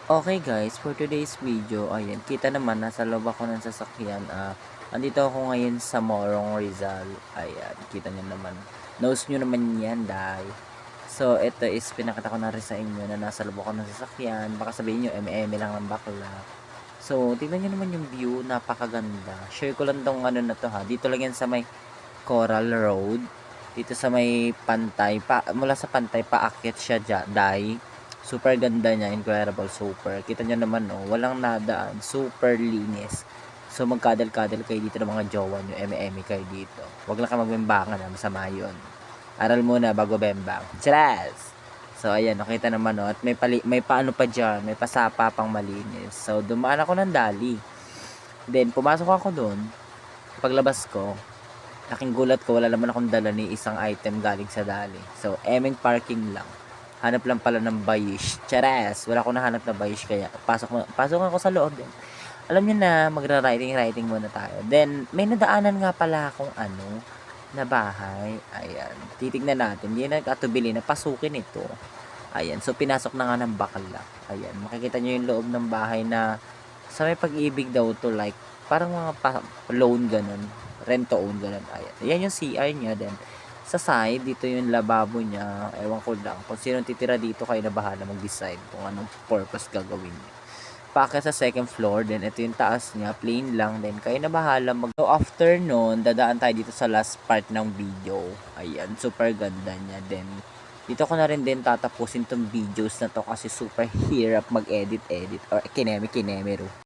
Okay guys, for today's video, ayan, kita naman nasa loob ako ng sasakyan. Andito ako ngayon sa Morong Rizal. Ayan, kita niyo naman. Knows niyo naman yan, dahil. So, ito is pinakita ko na rin sa inyo na nasa loob ako ng sasakyan. Baka sabihin niyo, eme-eme lang ng bakla. So, tingnan niyo naman yung view, napakaganda. Share ko lang tong ano na to ha. Dito lang yan sa may Coral Road. Dito sa may pantay, mula sa pantay paakyat siya dai. Super ganda niya, incredible, super. Kita niyo naman oh, walang nadaan, super linis. So magkadal-kadal kayo dito ng mga jowa niyo, eme-eme kayo dito. Huwag lang kayo magbembangan, masama 'yon. Aral muna bago bembang. Cheers! So ayan, nakita naman oh, at may paano pa diyan, may pasapa pang malinis. So dumaan ako ng dali. Then pumasok ako doon. Paglabas ko, laking gulat ko, wala naman akong dala ni isang item galing sa dali. So, emeng parking lang. Hanap lang pala ng bayish. Charas! Wala akong nahanap na bayish, kaya pasok ako sa loob din. Alam niyo na, magra-writing muna tayo. Then, may nadaanan nga pala akong na bahay. Ayan. Titignan natin. Hindi na nagkatubili na pasukin ito. Ayan. So, pinasok na nga ng bakla. Ayan. Makikita niyo yung loob ng bahay na sa may pag-ibig daw to, like, parang mga loan ganun. Rent to own ganun. Ayan. Ayan yung CR niya. Then, sa side, dito yung lababo niya. Ewan ko lang. Kung sino titira dito, kayo na bahala mag-decide kung anong purpose gagawin niya. Paakyat sa second floor, then ito yung taas niya, plain lang, then kayo na bahala So after nun, dadaan tayo dito sa last part ng video. Ayan, super ganda niya. Then, dito ko na rin din tatapusin tong videos na to kasi super hirap mag-edit or kineme-kineme.